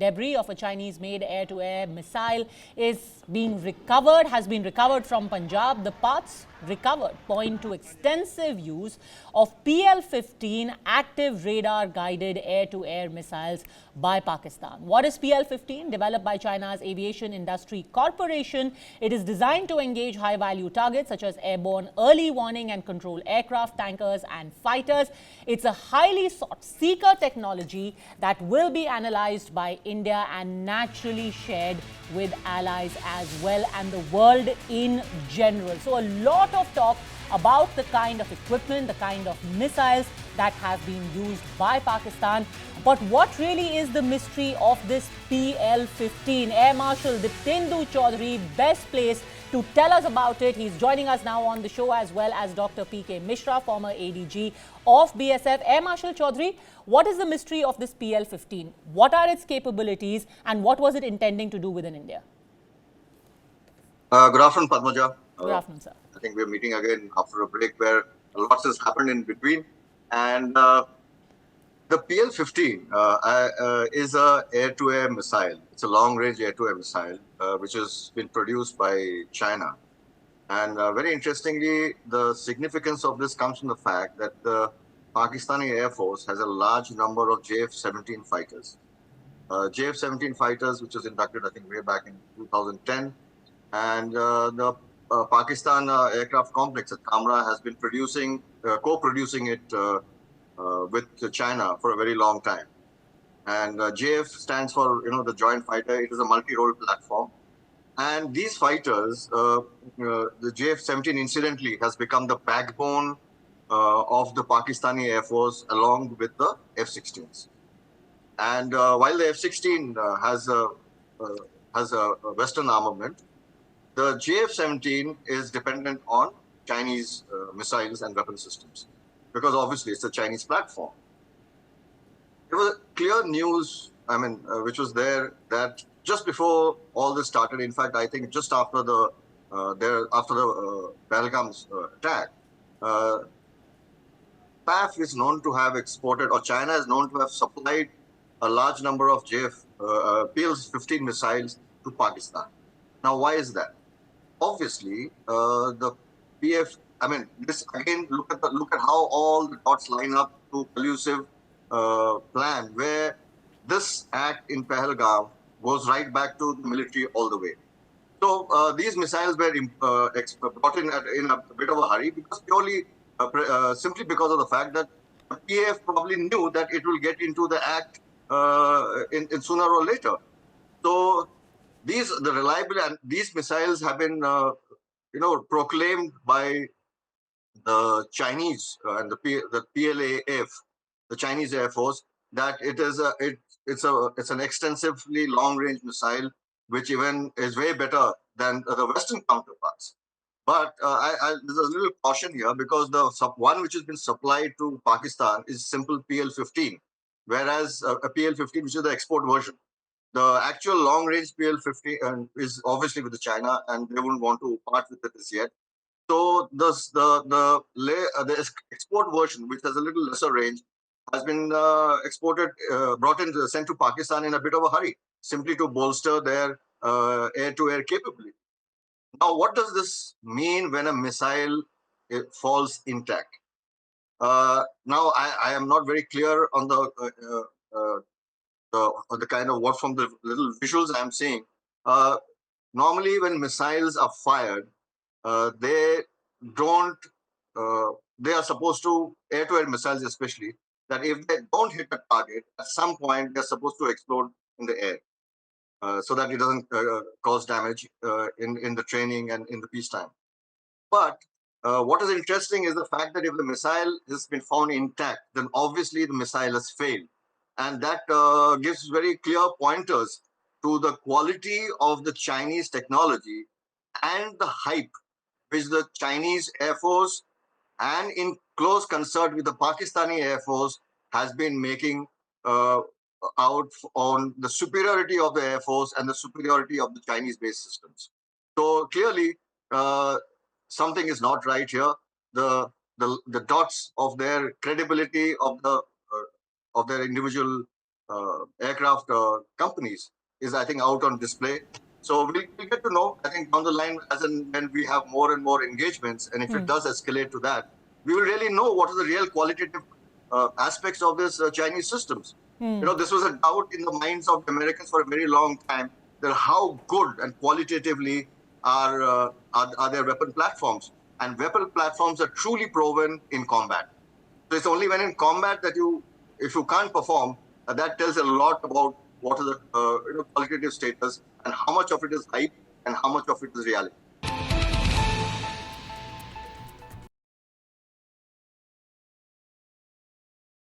debris of a Chinese-made air-to-air missile has been recovered from Punjab. The parts recovered point to extensive use of PL-15 active radar-guided air-to-air missiles by Pakistan. What is PL-15? Developed by China's Aviation Industry Corporation, it is designed to engage high-value targets such as airborne early warning and control aircraft, tankers and fighters. It's a highly sought-seeker technology that will be analyzed by India and naturally shared with allies as well and the world in general. So a lot of talk about the kind of equipment, the kind of missiles that have been used by Pakistan. But what really is the mystery of this PL-15? Air Marshal Bathinda Chaudhary, best placed to tell us about it. He's joining us now on the show, as well as Dr. P.K. Mishra, former ADG of BSF. Air Marshal Chaudhary, what is the mystery of this PL-15? What are its capabilities and what was it intending to do within India? Good afternoon, Padmaja. Good afternoon, sir. I think we're meeting again after a break where lots has happened in between. And the PL-15 is a air-to-air missile. It's a long-range air-to-air missile, which has been produced by China. And very interestingly, the significance of this comes from the fact that the Pakistani Air Force has a large number of JF-17 fighters. JF-17 fighters, which was inducted, I think, way back in 2010. And the Pakistan aircraft complex at Kamra has been co-producing it with China for a very long time. And JF stands for, the Joint Fighter. It is a multi-role platform. And these fighters, the JF-17 incidentally has become the backbone of the Pakistani Air Force along with the F-16s. And while the F-16 has a Western armament, the JF-17 is dependent on Chinese missiles and weapon systems because obviously it's a Chinese platform. There was clear news, which was there that just before all this started, in fact, I think just after the Pahalgam's attack, PAF is known to have exported, or China is known to have supplied a large number of PL-15 missiles to Pakistan. Now, why is that? Obviously, the this again, look at how all the dots line up to collusive plan, where this act in Pahalgam goes right back to the military all the way. So these missiles were brought in a bit of a hurry because simply because of the fact that the PAF probably knew that it will get into the act in sooner or later. So these missiles have been proclaimed by the Chinese and the PLAF, the Chinese Air Force, that it's an extensively long-range missile, which even is way better than the Western counterparts. But there's a little caution here because the one which has been supplied to Pakistan is simple PL-15, whereas a PL-15, which is the export version. The actual long-range PL-15 is obviously with China, and they wouldn't want to part with it as yet. So the export version, which has a little lesser range, has been sent to Pakistan in a bit of a hurry, simply to bolster their air-to-air capability. Now, what does this mean when a missile falls intact? Now, I am not very clear on the kind of what from the little visuals I'm seeing. Normally, when missiles are fired, they are supposed to, air-to-air missiles especially, that if they don't hit a target, at some point they're supposed to explode in the air so that it doesn't cause damage in the training and in the peacetime. But what is interesting is the fact that if the missile has been found intact, then obviously the missile has failed. And that gives very clear pointers to the quality of the Chinese technology and the hype which the Chinese Air Force, and in close concert with the Pakistani Air Force, has been making out on the superiority of the Air Force and the superiority of the Chinese-based systems. So clearly, something is not right here. The dots of their credibility of their individual aircraft companies is, I think, out on display. So we'll get to know, I think, down the line, as and when we have more and more engagements, and if it does escalate to that, we will really know what are the real qualitative aspects of this Chinese systems. This was a doubt in the minds of the Americans for a very long time, that how good and qualitatively are their weapon platforms. And weapon platforms are truly proven in combat. So it's only when in combat that if you can't perform, that tells a lot about what is the qualitative status and how much of it is hype and how much of it is reality.